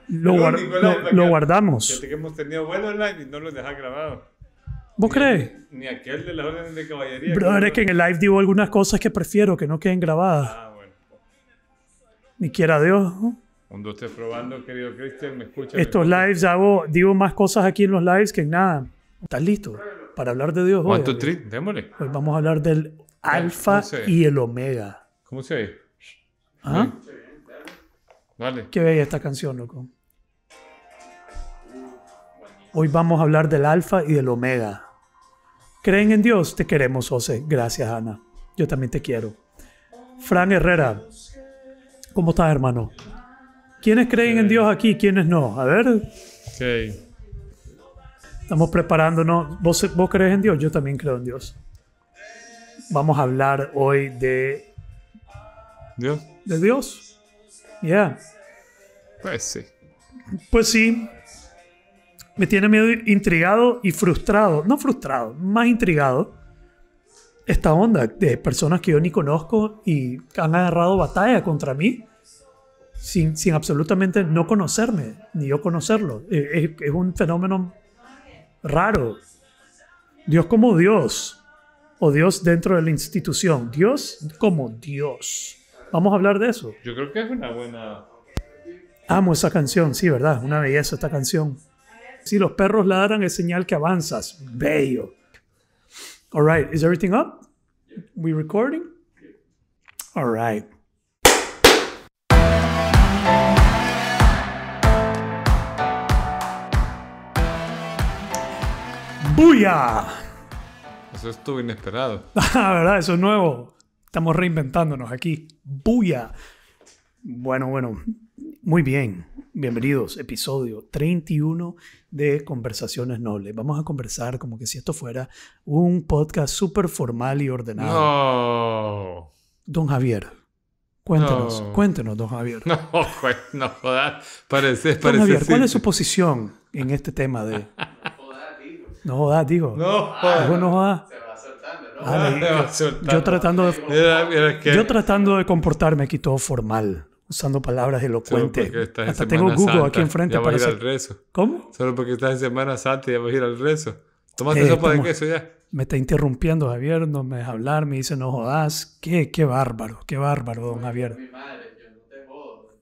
Lo guardamos. Fíjate que hemos tenido buenos live y no los dejas grabados. ¿Vos crees? Ni aquel de las órdenes de caballería. Brother, es que en el live digo algunas cosas que prefiero que no queden grabadas. Ah, bueno. Ni quiera Dios, ¿no? Cuando estés probando, querido Cristian, me escucha. Estos lives digo más cosas aquí en los lives que en nada. ¿Estás listo para hablar de Dios hoy? 1, 2, 3, démosle. Hoy vamos a hablar del alfa y el omega. ¿Cómo se ve? ¿Ah? Dale. Qué bella esta canción, loco. Hoy vamos a hablar del alfa y del omega. ¿Creen en Dios? Te queremos, José. Gracias, Ana. Yo también te quiero. Fran Herrera. ¿Cómo estás, hermano? ¿Quiénes creen en Dios aquí? ¿Quiénes no? A ver. Ok. Estamos preparándonos. ¿Vos crees en Dios? Yo también creo en Dios. Vamos a hablar hoy de... ¿Dios? ¿De Dios? Yeah. Pues sí. Pues sí. Me tiene medio intrigado y frustrado. No frustrado, más intrigado. Esta onda de personas que yo ni conozco y han agarrado batalla contra mí sin absolutamente no conocerme, ni yo conocerlo. Es un fenómeno raro. Dios como Dios. O Dios dentro de la institución. Dios como Dios. Vamos a hablar de eso. Yo creo que es una buena... Amo esa canción, sí, ¿verdad? Una belleza esta canción. Si los perros ladran es señal que avanzas. Bello. All right, is everything up? We recording? All right. ¡Buya! Eso estuvo inesperado. ¿Verdad? Eso es nuevo. Estamos reinventándonos aquí. ¡Buya! Bueno. Muy bien. Bienvenidos. Episodio 31 de Conversaciones Nobles. Vamos a conversar como que si esto fuera un podcast súper formal y ordenado. No. Don Javier, cuéntenos, don Javier. No jodas. Parece Don Javier, ¿cuál sí. es su posición en este tema de... No jodas, digo. No jodas. Digo, no jodas. Se va soltando, ¿no? Yo tratando de... Mira que... Yo tratando de comportarme aquí todo formal, usando palabras elocuentes. Hasta tengo Google Santa, aquí enfrente ya para vas a ir hacer... al rezo. ¿Cómo? Solo porque estás en Semana Santa y ya vas a ir al rezo. Tómate sopa de queso ya. Me está interrumpiendo Javier, no me deja hablar, me dice no jodas. Qué bárbaro, don Javier. Mi madre, yo no te jodo.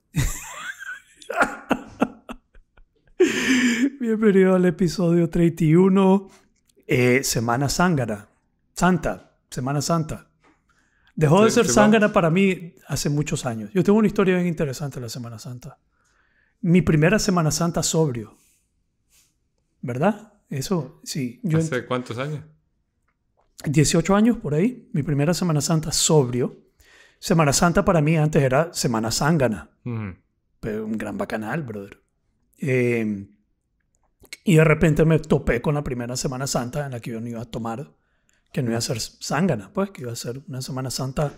Bienvenido al episodio 31. Semana Zángana. Semana Santa. Dejó de ser zángana para mí hace muchos años. Yo tengo una historia bien interesante de la Semana Santa. Mi primera Semana Santa sobrio. ¿Verdad? Eso, sí. ¿Hace cuántos años? 18 años por ahí. Mi primera Semana Santa sobrio. Semana Santa para mí antes era Semana Zángana. Pero un gran bacanal, brother. Y de repente me topé con la primera Semana Santa en la que yo no iba a tomar, que no iba a ser zángana, pues, que iba a ser una Semana Santa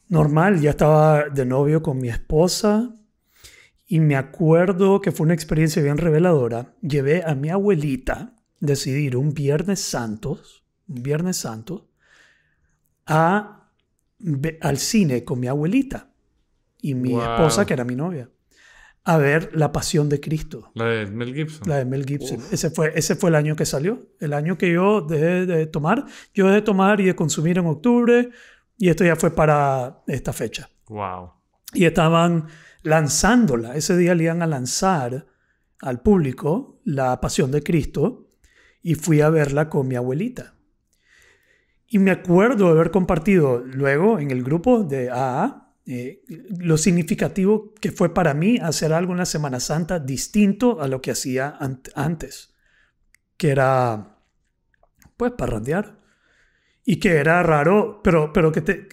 normal. Ya estaba de novio con mi esposa y me acuerdo que fue una experiencia bien reveladora. Llevé a mi abuelita, decidí ir un Viernes Santo, al cine con mi abuelita y mi esposa, que era mi novia, a ver La Pasión de Cristo. La de Mel Gibson. La de Mel Gibson. Ese fue el año que salió. El año que yo dejé de tomar. Yo dejé de tomar y de consumir en octubre. Y esto ya fue para esta fecha. Wow. Y estaban lanzándola. Ese día le iban a lanzar al público La Pasión de Cristo. Y fui a verla con mi abuelita. Y me acuerdo de haber compartido luego en el grupo de AA lo significativo que fue para mí hacer algo en la Semana Santa distinto a lo que hacía antes, que era pues parrandear, y que era raro, pero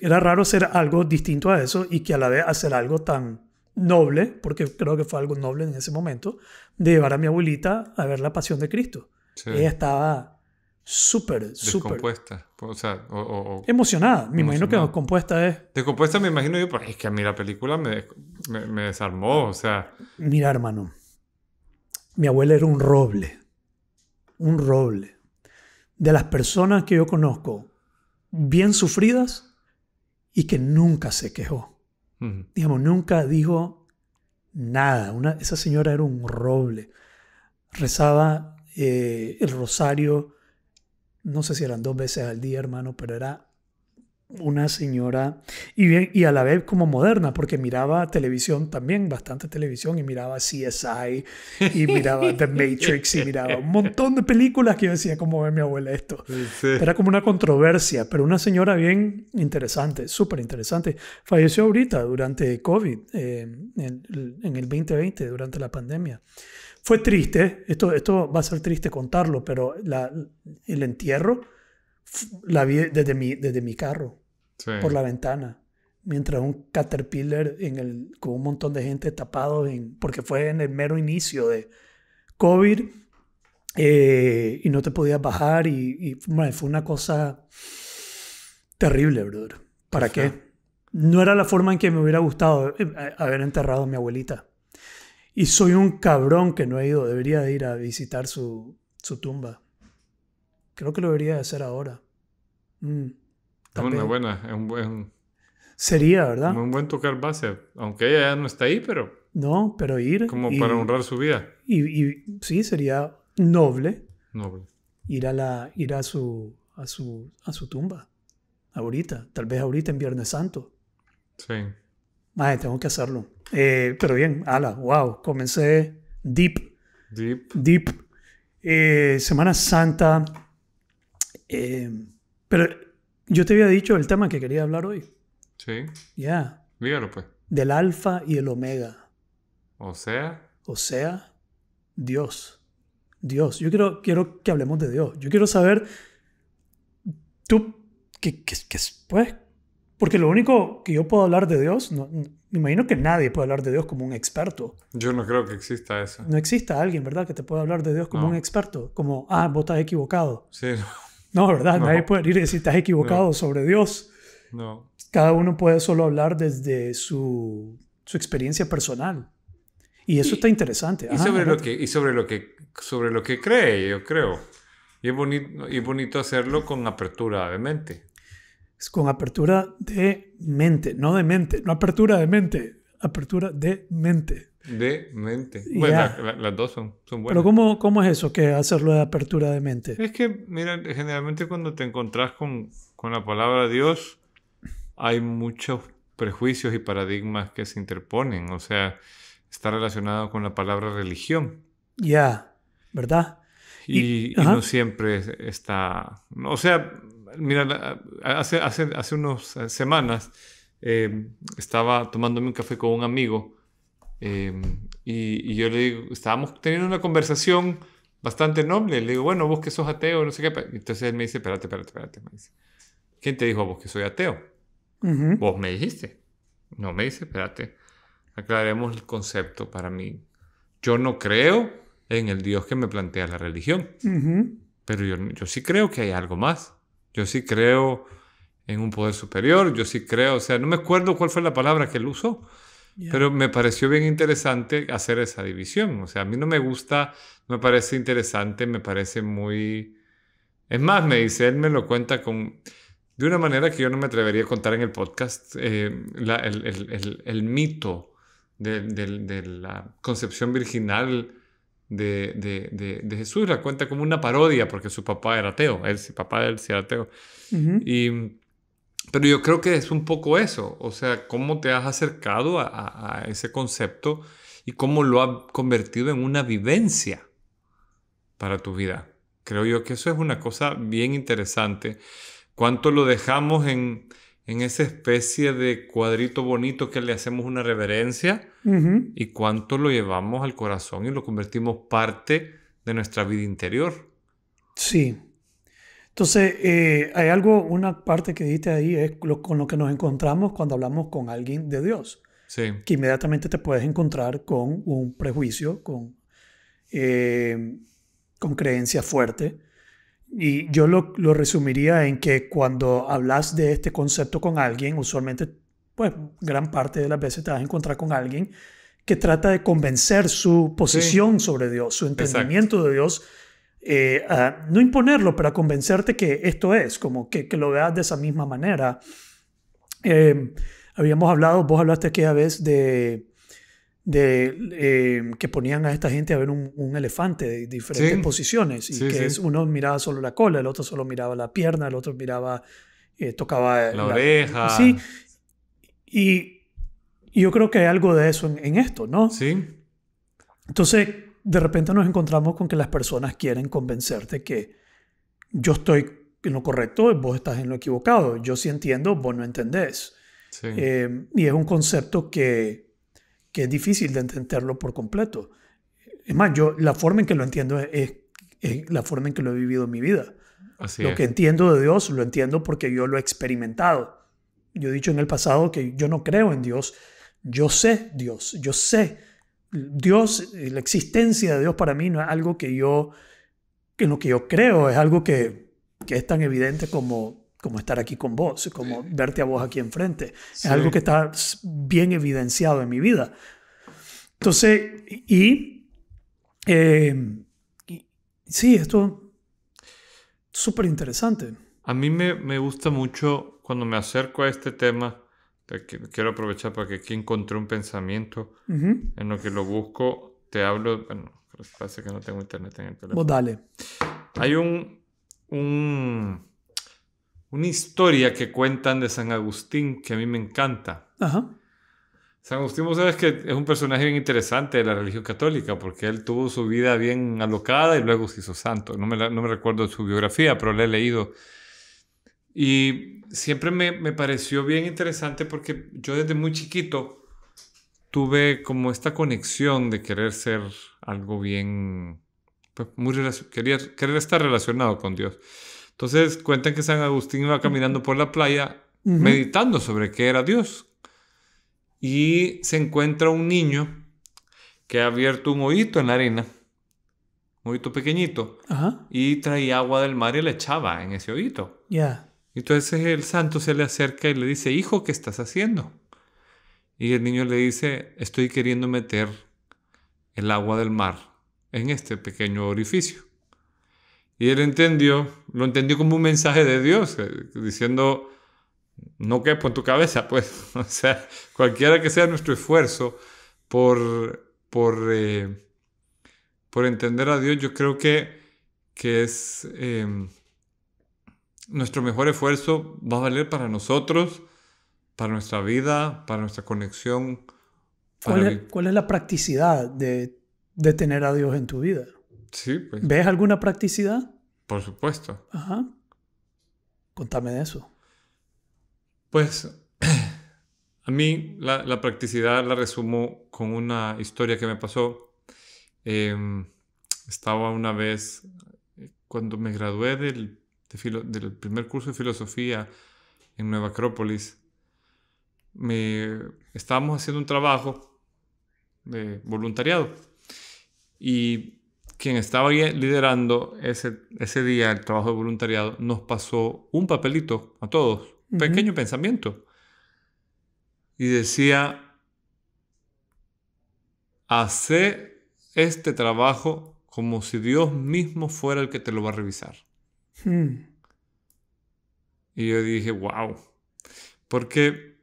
era raro hacer algo distinto a eso y que a la vez hacer algo tan noble, porque creo que fue algo noble en ese momento, de llevar a mi abuelita a ver La Pasión de Cristo. Sí. Ella estaba súper descompuesta, o sea, emocionada. Me imagino que descompuesta es... Descompuesta me imagino yo, porque es que a mí la película me desarmó, o sea... Mira, hermano, mi abuela era un roble. De las personas que yo conozco, bien sufridas y que nunca se quejó. Digamos, nunca dijo, Nada. Esa señora era un roble. Rezaba el rosario, no sé si eran 2 veces al día, hermano, pero era una señora y a la vez como moderna, porque miraba televisión también, bastante televisión, y miraba CSI y miraba The Matrix y miraba un montón de películas que yo decía, ¿cómo ve mi abuela esto? Sí. Era como una controversia, pero una señora bien interesante, súper interesante. Falleció ahorita durante COVID, en el 2020, durante la pandemia. Fue triste, esto va a ser triste contarlo, pero el entierro la vi desde mi carro, Sí. por la ventana, mientras un Caterpillar con un montón de gente tapado, porque fue en el mero inicio de COVID, y no te podías bajar, y fue una cosa terrible, brother. ¿Para qué? No era la forma en que me hubiera gustado haber enterrado a mi abuelita. Y soy un cabrón que no he ido. Debería de ir a visitar su tumba. Creo que lo debería de hacer ahora. Es una buena, es un buen... Sería, ¿verdad? Un buen tocar base, aunque ella ya no está ahí, pero... No, pero ir... Como para honrar su vida. Y sí, sería noble. Noble. Ir a su tumba. Ahorita. Tal vez ahorita en Viernes Santo. Sí. Ay, tengo que hacerlo. Pero bien, wow. Comencé deep. Semana Santa. Pero yo te había dicho el tema que quería hablar hoy. Sí. Ya. Dígalo, pues. Del alfa y el omega. O sea, Dios. Yo quiero que hablemos de Dios. Yo quiero saber, tú, ¿qué pues? Porque lo único que yo puedo hablar de Dios, me imagino que nadie puede hablar de Dios como un experto. yo no creo que exista eso. No exista alguien, ¿verdad?, que te pueda hablar de Dios como No. un experto. Como, vos estás equivocado. Sí, No, ¿verdad? No. Nadie puede ir y decir, estás equivocado No. sobre Dios. no. Cada uno puede solo hablar desde su experiencia personal. Y eso está interesante. Y sobre lo que cree, yo creo. Y es bonito hacerlo con apertura de mente. Es con apertura de mente, no de mente. No apertura de mente, apertura de mente. De mente. Ya. Bueno, las dos son buenas. Pero ¿cómo es eso que hacerlo de apertura de mente? Es que, mira, generalmente cuando te encontrás con la palabra Dios, hay muchos prejuicios y paradigmas que se interponen. O sea, está relacionado con la palabra religión. Ya, ¿verdad? Y no siempre está... O sea, mira, hace unas semanas estaba tomándome un café con un amigo y yo le digo, estábamos teniendo una conversación bastante noble. Le digo, bueno, vos que sos ateo, no sé qué. Entonces él me dice, espérate. Me dice, ¿quién te dijo a vos que soy ateo? Uh-huh. Vos me dijiste. No, me dice, espérate. Aclaremos el concepto para mí. Yo no creo en el Dios que me plantea la religión. Uh-huh. Pero yo sí creo que hay algo más. Yo sí creo en un poder superior. Yo sí creo, o sea, no me acuerdo cuál fue la palabra que él usó. Yeah. Pero me pareció bien interesante hacer esa división. O sea, a mí no me gusta, no me parece interesante, me parece muy... Es más, me dice, él me lo cuenta de una manera que yo no me atrevería a contar en el podcast, el mito de la concepción virginal de Jesús. La cuenta como una parodia porque su papá era ateo. Papá de él sí era ateo. Uh-huh. Pero yo creo que es un poco eso. O sea, cómo te has acercado a ese concepto y cómo lo has convertido en una vivencia para tu vida. Creo yo que eso es una cosa bien interesante. Cuánto lo dejamos en esa especie de cuadrito bonito que le hacemos una reverencia, uh-huh, y cuánto lo llevamos al corazón y lo convertimos parte de nuestra vida interior. Sí. Entonces, hay una parte que dijiste ahí, es con lo que nos encontramos cuando hablamos con alguien de Dios. Sí. Que inmediatamente te puedes encontrar con un prejuicio, con creencia fuerte. Y yo lo resumiría en que cuando hablas de este concepto con alguien, usualmente, pues, gran parte de las veces te vas a encontrar con alguien que trata de convencer su posición, sí, sobre Dios, su entendimiento, exacto, de Dios, no imponerlo, pero a convencerte que esto es, como que lo veas de esa misma manera. Vos hablaste aquella vez de que ponían a esta gente a ver un elefante de diferentes posiciones, y que uno miraba solo la cola, el otro solo miraba la pierna, el otro miraba, tocaba la oreja. Sí, y yo creo que hay algo de eso en esto, ¿no? Sí. Entonces, de repente nos encontramos con que las personas quieren convencerte que yo estoy en lo correcto, vos estás en lo equivocado. Yo sí entiendo, vos no entendés. Sí. Y es un concepto que es difícil de entenderlo por completo. Es más, yo la forma en que lo entiendo es la forma en que lo he vivido en mi vida. Lo que entiendo de Dios lo entiendo porque yo lo he experimentado. Yo he dicho en el pasado que yo no creo en Dios. Yo sé Dios. Yo sé Dios, la existencia de Dios para mí no es algo que en lo que yo creo, es algo que es tan evidente como estar aquí con vos, como verte a vos aquí enfrente. Es algo que está bien evidenciado en mi vida. Entonces, sí, esto es súper interesante. A mí me gusta mucho cuando me acerco a este tema. Quiero aprovechar para que aquí encontré un pensamiento en lo que lo busco. Te hablo, bueno, parece que no tengo internet en el teléfono. Vos dale. Hay una historia que cuentan de San Agustín que a mí me encanta. Ajá. San Agustín, vos sabes que es un personaje bien interesante de la religión católica, porque él tuvo su vida bien alocada y luego se hizo santo. No me recuerdo su biografía, pero la he leído. Y siempre me pareció bien interesante porque yo desde muy chiquito tuve como esta conexión de querer ser algo bien, pues querer estar relacionado con Dios. Entonces cuentan que San Agustín iba caminando por la playa meditando sobre qué era Dios. Y se encuentra un niño que ha abierto un hoyito en la arena, un hoyito pequeñito, y traía agua del mar y la echaba en ese hoyito. Entonces el santo se le acerca y le dice: hijo, ¿qué estás haciendo? Y el niño le dice: estoy queriendo meter el agua del mar en este pequeño orificio. Y él lo entendió como un mensaje de Dios, diciendo: no quepo en tu cabeza, pues. O sea, cualquiera que sea nuestro esfuerzo por entender a Dios, yo creo que es... nuestro mejor esfuerzo va a valer para nosotros, para nuestra vida, para nuestra conexión. ¿Cuál es la practicidad de tener a Dios en tu vida? Sí, pues. ¿Ves alguna practicidad? Por supuesto. Ajá. Contame de eso. Pues a mí la practicidad la resumo con una historia que me pasó. Estaba una vez, cuando me gradué del primer curso de filosofía en Nueva Acrópolis, estábamos haciendo un trabajo de voluntariado, y quien estaba liderando ese día el trabajo de voluntariado nos pasó un papelito a todos, un pequeño pensamiento, y decía: hace este trabajo como si Dios mismo fuera el que te lo va a revisar. Y yo dije: wow, porque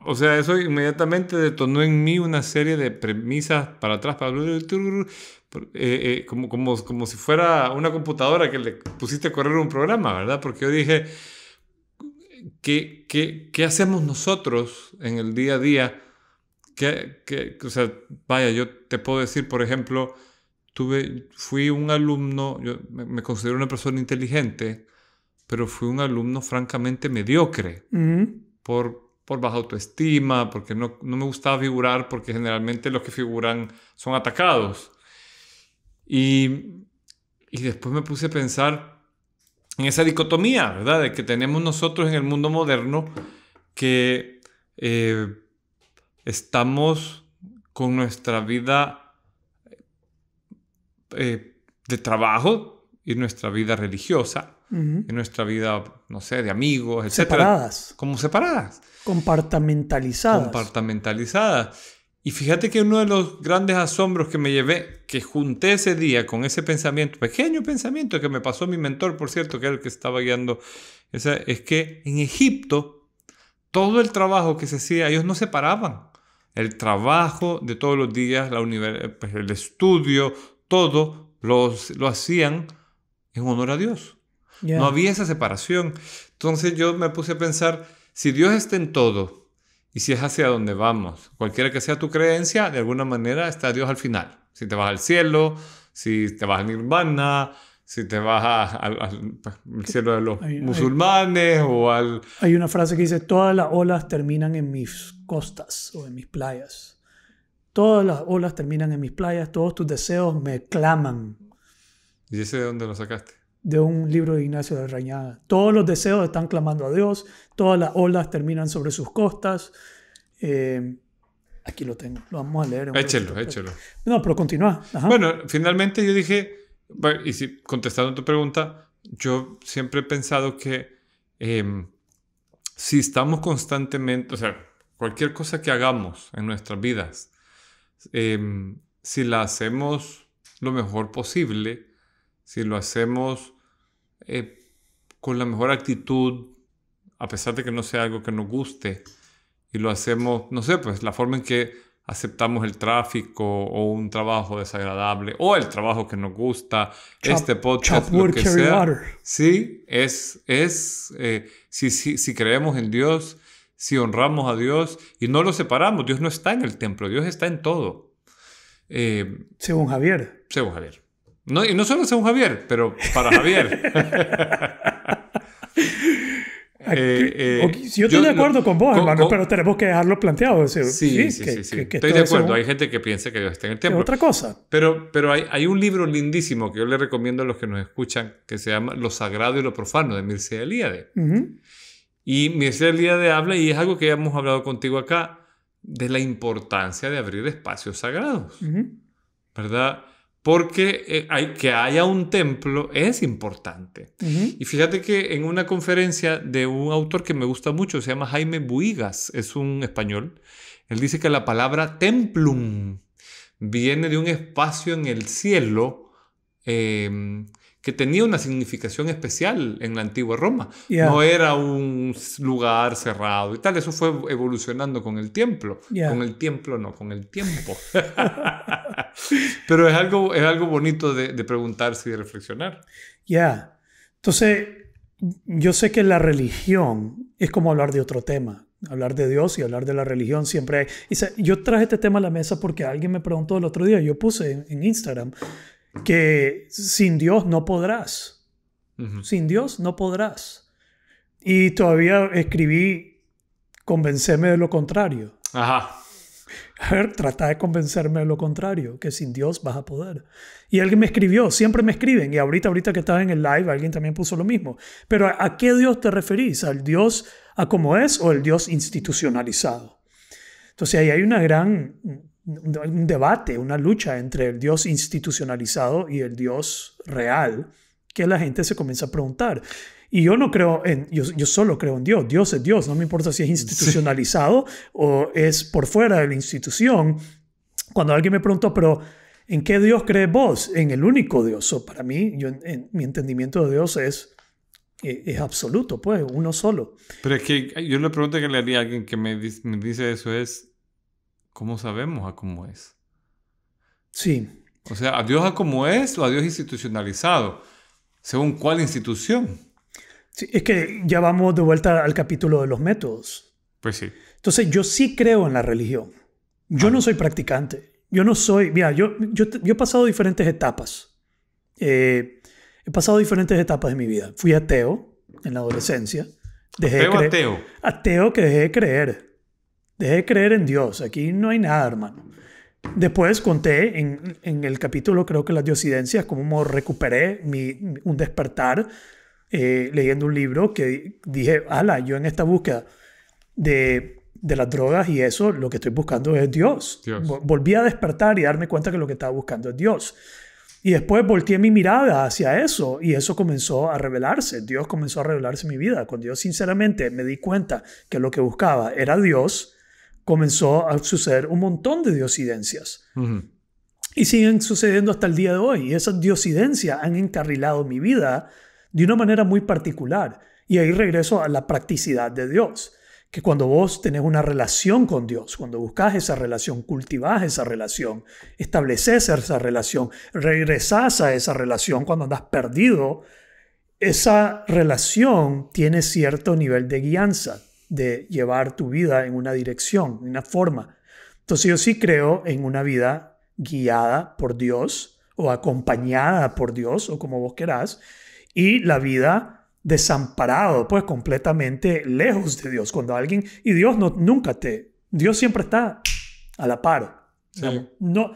o sea, eso inmediatamente detonó en mí una serie de premisas para atrás, como si fuera una computadora que le pusiste a correr un programa, ¿verdad? Porque yo dije: ¿qué hacemos nosotros en el día a día? O sea, vaya, yo te puedo decir, por ejemplo, fui un alumno, yo me considero una persona inteligente, pero fui un alumno francamente mediocre por baja autoestima, porque no me gustaba figurar, porque generalmente los que figuran son atacados. Y después me puse a pensar en esa dicotomía, ¿verdad?, de que tenemos nosotros en el mundo moderno, que estamos con nuestra vida de trabajo y nuestra vida religiosa, y nuestra vida, no sé, de amigos, etc. Separadas. Como separadas. Compartamentalizadas. Y fíjate que uno de los grandes asombros que me llevé, que junté ese día con ese pensamiento, pequeño pensamiento que me pasó mi mentor, por cierto, que era el que estaba guiando, es que en Egipto todo el trabajo que se hacía, ellos no separaban. el trabajo de todos los días, pues, el estudio, todo lo hacían en honor a Dios. Yeah. No había esa separación. Entonces yo me puse a pensar, si Dios está en todo y si es hacia donde vamos, cualquiera que sea tu creencia, de alguna manera está Dios al final. Si te vas al cielo, si te vas al nirvana, si te vas al cielo de los musulmanes o al... Hay una frase que dice, todas las olas terminan en mis costas o en mis playas. Todas las olas terminan en mis playas, todos tus deseos me claman. ¿Y ese de dónde lo sacaste? De un libro de Ignacio de Rañaga. Todos los deseos están clamando a Dios, todas las olas terminan sobre sus costas. Aquí lo tengo, lo vamos a leer. Échelo. No, pero continúa. Ajá. Bueno, finalmente yo dije, y si, contestando tu pregunta, yo siempre he pensado que si estamos constantemente, o sea, cualquier cosa que hagamos en nuestras vidas, si la hacemos lo mejor posible, si lo hacemos con la mejor actitud, a pesar de que no sea algo que nos guste, y lo hacemos, no sé, pues la forma en que aceptamos el tráfico o un trabajo desagradable o el trabajo que nos gusta, este podcast, lo que sea. Sí, si creemos en Dios, si honramos a Dios y no lo separamos, Dios no está en el templo, Dios está en todo. Según Javier. Según Javier. No, y no solo según Javier, pero para Javier. Yo estoy de acuerdo con vos, hermano, pero tenemos que dejarlo planteado. Sí. Estoy de acuerdo. Hay gente que piensa que Dios está en el templo. Es otra cosa. Pero hay un libro lindísimo que yo le recomiendo a los que nos escuchan que se llama Lo Sagrado y lo Profano, de Mircea Eliade. Uh-huh. Y Mircea Eliade habla, y es algo que ya hemos hablado contigo acá, de la importancia de abrir espacios sagrados. Uh-huh. ¿Verdad? Porque que haya un templo es importante. Uh-huh. Y fíjate que en una conferencia de un autor que me gusta mucho, se llama Jaime Buigas, es un español, él dice que la palabra templum viene de un espacio en el cielo que tenía una significación especial en la antigua Roma. Yeah. No era un lugar cerrado y tal. Eso fue evolucionando con el templo. Yeah. Con el templo no, con el tiempo. Pero es algo bonito de preguntarse y de reflexionar. Ya. Entonces, yo sé que la religión es como hablar de otro tema. Hablar de Dios y hablar de la religión siempre hay... Yo traje este tema a la mesa porque alguien me preguntó el otro día, yo puse en Instagram, que sin Dios no podrás. Uh-huh. Sin Dios no podrás. Y todavía escribí convencerme de lo contrario. Ajá. A ver, trata de convencerme de lo contrario, que sin Dios vas a poder. Y alguien me escribió, siempre me escriben, y ahorita que estaba en el live, alguien también puso lo mismo. Pero ¿a qué Dios te referís? ¿Al Dios a como es o el Dios institucionalizado? Entonces ahí hay un debate, una lucha entre el Dios institucionalizado y el Dios real, que la gente se comienza a preguntar. Y yo no creo yo solo creo en Dios. Dios es Dios, no me importa si es institucionalizado o es por fuera de la institución. Cuando alguien me preguntó, pero ¿en qué Dios crees vos? En el único Dios. Para mí, mi entendimiento de Dios es absoluto, pues, uno solo. Pero es que yo le pregunto que le haría a alguien que me dice eso es, ¿cómo sabemos a cómo es? Sí. O sea, ¿a Dios a cómo es o a Dios institucionalizado? ¿Según cuál institución? Sí, es que ya vamos de vuelta al capítulo de los métodos. Pues sí. Entonces, yo sí creo en la religión. Yo no soy practicante. Yo no soy... Mira, yo he pasado diferentes etapas. He pasado diferentes etapas de mi vida. Fui ateo en la adolescencia. ¿Ateo? Ateo que dejé de creer. Dejé de creer en Dios. Aquí no hay nada, hermano. Después conté en el capítulo, creo que las diosidencias, cómo recuperé un despertar leyendo un libro que dije, yo en esta búsqueda de las drogas y eso, lo que estoy buscando es Dios. Volví a despertar y darme cuenta que lo que estaba buscando es Dios. Y después volteé mi mirada hacia eso y eso comenzó a revelarse. Dios comenzó a revelarse en mi vida. Cuando yo sinceramente me di cuenta que lo que buscaba era Dios, comenzó a suceder un montón de diosidencias. Uh-huh. Y siguen sucediendo hasta el día de hoy. Y esas diosidencias han encarrilado mi vida de una manera muy particular. Y ahí regreso a la practicidad de Dios. que cuando vos tenés una relación con Dios, cuando buscás esa relación, cultivás esa relación, estableces esa relación, regresás a esa relación cuando andas perdido, esa relación tiene cierto nivel de guianza, de llevar tu vida en una dirección, en una forma. Entonces yo sí creo en una vida guiada por Dios o acompañada por Dios o como vos querás, y la vida desamparado, pues completamente lejos de Dios. Cuando alguien, y Dios Dios siempre está a la par. Sí. No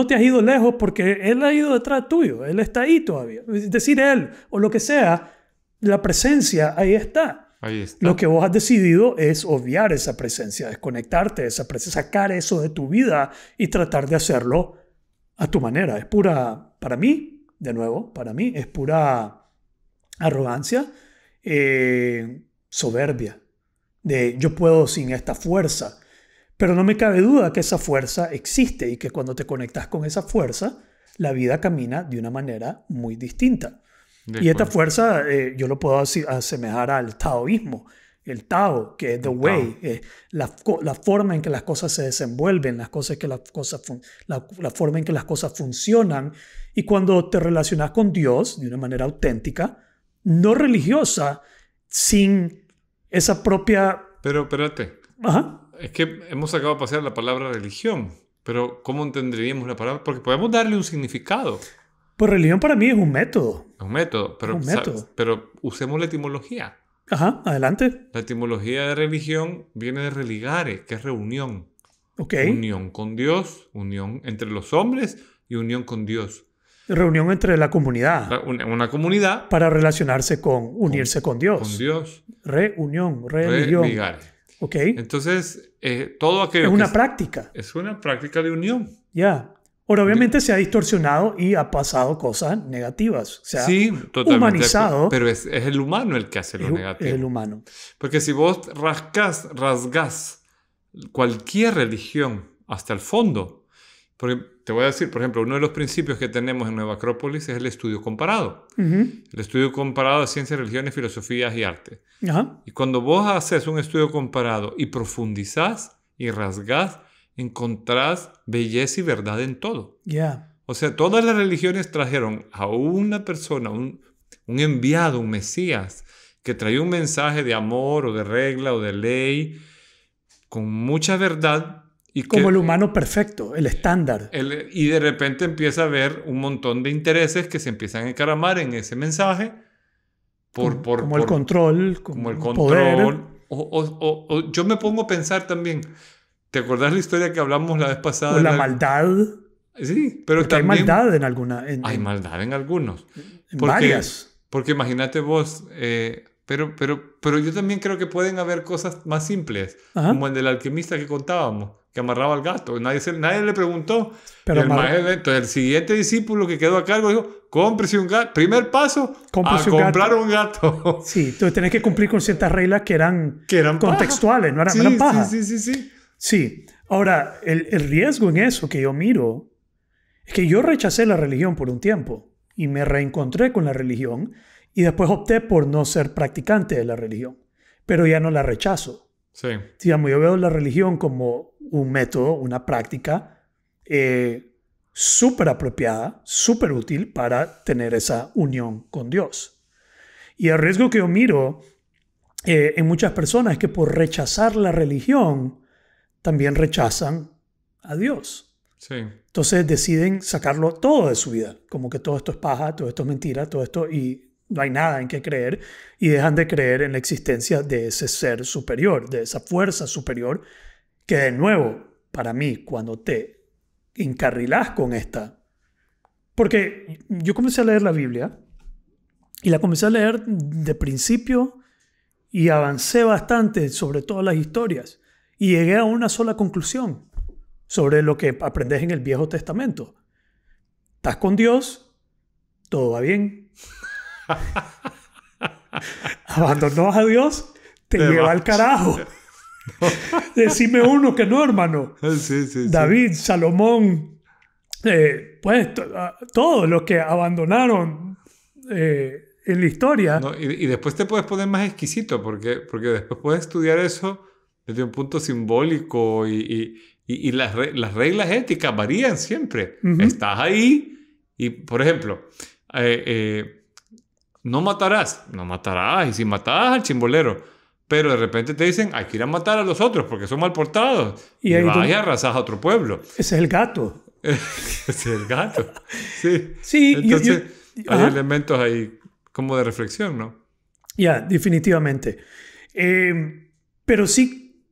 te has ido lejos porque Él ha ido detrás tuyo. Él está ahí todavía. Es decir, Él o lo que sea, la presencia ahí está. Ahí está. Lo que vos has decidido es obviar esa presencia, desconectarte de esa presencia, sacar eso de tu vida y tratar de hacerlo a tu manera. Es pura, para mí, de nuevo, para mí es pura arrogancia, soberbia, de yo puedo sin esta fuerza. Pero no me cabe duda que esa fuerza existe y que cuando te conectas con esa fuerza, la vida camina de una manera muy distinta. Y esta fuerza yo lo puedo asemejar al taoísmo. El Tao, que es the way, la forma en que las cosas se desenvuelven, la forma en que las cosas funcionan. Y cuando te relacionas con Dios de una manera auténtica, no religiosa, sin esa propia... Pero espérate. Ajá. Es que hemos sacado a pasear la palabra religión, pero ¿cómo entenderíamos la palabra? Porque podemos darle un significado. Pues religión para mí es un método. Es un método, pero usemos la etimología. Ajá, adelante. La etimología de religión viene de religare, que es reunión. Okay. Unión con Dios, unión entre los hombres y unión con Dios. Reunión entre la comunidad. Una comunidad. Para relacionarse unirse con Dios. Con Dios. Reunión, religión. Religare. Ok. Entonces, todo aquello es una práctica. Es una práctica de unión. Ya. Ahora, obviamente se ha distorsionado y ha pasado cosas negativas. O sea, sí, totalmente. Humanizado. Pero es el humano el que hace lo negativo. Es el humano. Porque si vos rasgás cualquier religión hasta el fondo, porque te voy a decir, por ejemplo, uno de los principios que tenemos en Nueva Acrópolis es el estudio comparado. El estudio comparado de ciencias, religiones, filosofías y arte. Ajá. Y cuando vos haces un estudio comparado y profundizás y rasgás, encontrás belleza y verdad en todo. Yeah. O sea, todas las religiones trajeron a una persona, un enviado, un Mesías, que traía un mensaje de amor o de regla o de ley, con mucha verdad. Y como el humano perfecto, el estándar. Y de repente empieza a haber un montón de intereses que se empiezan a encaramar en ese mensaje. Como el control, como el control. Poder. O yo me pongo a pensar también, ¿te acordás la historia que hablamos la vez pasada? O la maldad. Sí, pero porque también... hay maldad en alguna. Hay maldad en algunos. En varias. Porque imagínate vos... Pero yo también creo que pueden haber cosas más simples. Ajá. Como el del alquimista que contábamos, que amarraba al gato. Nadie le preguntó. Pero entonces el siguiente discípulo que quedó a cargo dijo, cómprese un gato. Primer paso, comprar un gato. Sí, entonces tenés que cumplir con ciertas reglas que eran contextuales, no eran paja. Sí. Ahora, el riesgo en eso que yo miro es que yo rechacé la religión por un tiempo y me reencontré con la religión y después opté por no ser practicante de la religión, pero ya no la rechazo. Sí. Digamos, yo veo la religión como un método, una práctica súper apropiada, súper útil para tener esa unión con Dios. Y el riesgo que yo miro en muchas personas es que por rechazar la religión también rechazan a Dios. Sí. Entonces deciden sacarlo todo de su vida, como que todo esto es paja, todo esto es mentira, todo esto, y no hay nada en qué creer, y dejan de creer en la existencia de ese ser superior, de esa fuerza superior, que de nuevo, para mí, cuando te encarrilás con esta, porque yo comencé a leer la Biblia, y la comencé a leer de principio, y avancé bastante sobre todas las historias, y llegué a una sola conclusión sobre lo que aprendes en el Viejo Testamento. Estás con Dios, todo va bien. Abandonás a Dios, te lleva al carajo. Decime uno que no, hermano. Sí. David, Salomón, pues todos los que abandonaron en la historia. No, y después te puedes poner más exquisito porque después puedes estudiar eso desde un punto simbólico y las reglas éticas varían siempre. Estás ahí y, por ejemplo, no matarás, y si matarás al chimbolero, pero de repente te dicen hay que ir a matar a los otros porque son mal portados y vas y arrasas a otro pueblo. Ese es el gato. Ese es el gato. Sí. Sí, entonces hay elementos ahí como de reflexión, ¿no? Ya, definitivamente. Pero sí,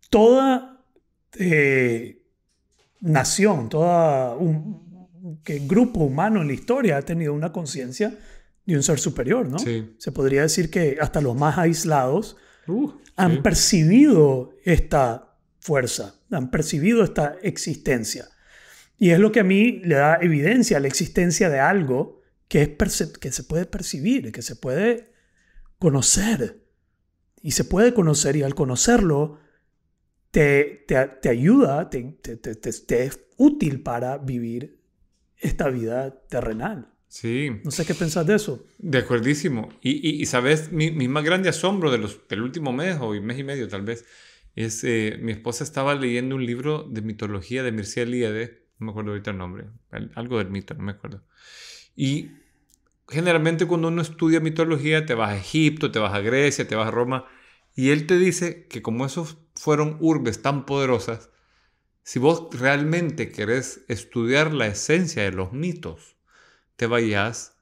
toda nación, grupo humano en la historia ha tenido una conciencia de un ser superior, ¿no? Sí. Se podría decir que hasta los más aislados han percibido esta fuerza, han percibido esta existencia. Y es lo que a mí le da evidencia a la existencia de algo que se puede percibir, que se puede conocer. Y se puede conocer, y al conocerlo te ayuda, te es útil para vivir esta vida terrenal. Sí. No sé qué pensás de eso. De acuerdísimo. Y sabes, mi más grande asombro del último mes o mes y medio tal vez, es mi esposa estaba leyendo un libro de mitología de Mircea Eliade, no me acuerdo ahorita el nombre, algo del mito, no me acuerdo. Y generalmente cuando uno estudia mitología te vas a Egipto, te vas a Grecia, te vas a Roma, y él te dice que como esos fueron urbes tan poderosas, si vos realmente querés estudiar la esencia de los mitos, te vayas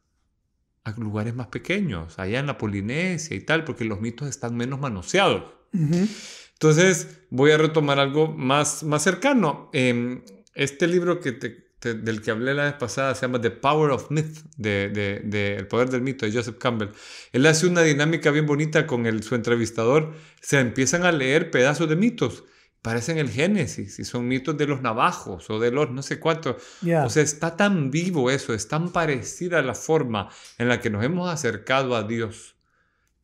a lugares más pequeños, allá en la Polinesia y tal, porque los mitos están menos manoseados. Entonces voy a retomar algo más cercano. Este libro del que hablé la vez pasada se llama The Power of Myth, El Poder del Mito, de Joseph Campbell. Él hace una dinámica bien bonita con su entrevistador. Se empiezan a leer pedazos de mitos. Parecen el Génesis, y son mitos de los navajos o de los no sé cuántos. O sea, está tan vivo eso, es tan parecida a la forma en la que nos hemos acercado a Dios,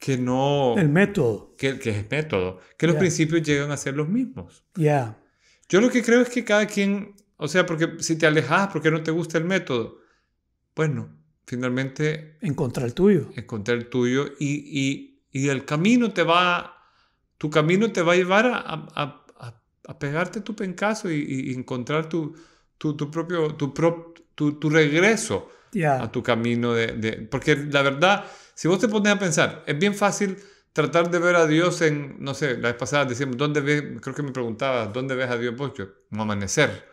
que no... El método. Que es método, que los principios llegan a ser los mismos. Yo lo que creo es que cada quien... O sea, porque si te alejas porque no te gusta el método, bueno, finalmente... Encontrar el tuyo. Encontrar el tuyo y el camino te va... Tu camino te va a llevar a pegarte tu pencazo y encontrar tu regreso a tu camino porque la verdad, si vos te pones a pensar, es bien fácil tratar de ver a Dios en, no sé, la vez pasada decíamos, creo que me preguntabas, ¿dónde ves a Dios vos? Yo, un amanecer.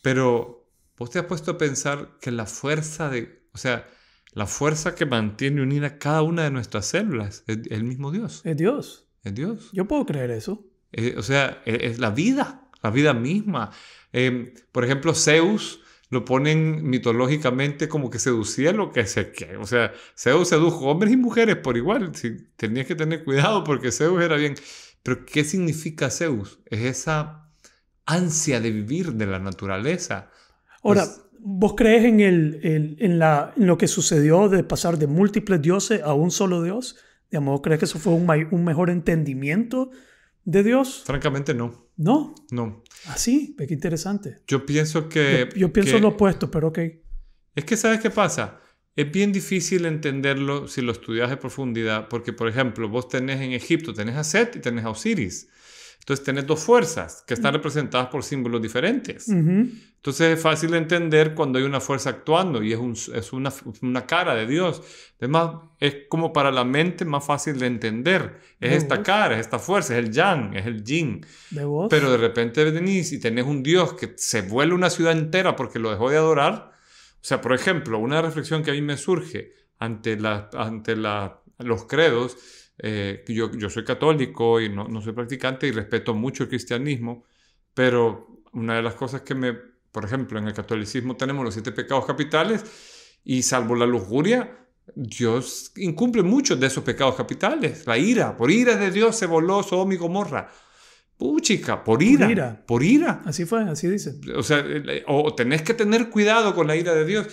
Pero vos te has puesto a pensar que la fuerza que mantiene unida cada una de nuestras células es el mismo Dios. Es Dios. Es Dios. Yo puedo creer eso. Es la vida misma. Por ejemplo, Zeus lo ponen mitológicamente como que seducía lo que se quiere. O sea, Zeus sedujo hombres y mujeres por igual. Tenías que tener cuidado porque Zeus era bien. Pero ¿qué significa Zeus? Es esa ansia de vivir de la naturaleza. Ahora, ¿vos crees en lo que sucedió de pasar de múltiples dioses a un solo Dios? Digamos, ¿crees que eso fue un mejor entendimiento de Dios? Francamente, no. ¿No? No. Ah, sí, qué interesante. Yo pienso que... Yo pienso lo opuesto, pero ok. Es que, ¿sabes qué pasa? Es bien difícil entenderlo si lo estudias en profundidad, porque, por ejemplo, vos tenés en Egipto, tenés a Set y tenés a Osiris. Entonces tenés dos fuerzas que están representadas por símbolos diferentes. Entonces es fácil de entender cuando hay una fuerza actuando y es una cara de Dios. Además, es como para la mente más fácil de entender. Es esta cara, es esta fuerza, es el yang, es el yin. Pero de repente venís y tenés un Dios que se vuelve una ciudad entera porque lo dejó de adorar. O sea, por ejemplo, una reflexión que a mí me surge ante los credos. Yo soy católico y no soy practicante y respeto mucho el cristianismo, pero una de las cosas por ejemplo, en el catolicismo tenemos los 7 pecados capitales y salvo la lujuria, Dios incumple muchos de esos pecados capitales. La ira, por ira de Dios se voló Sodoma y Gomorra. Puchica, por ira. Así fue, así dice. O sea, o tenés que tener cuidado con la ira de Dios.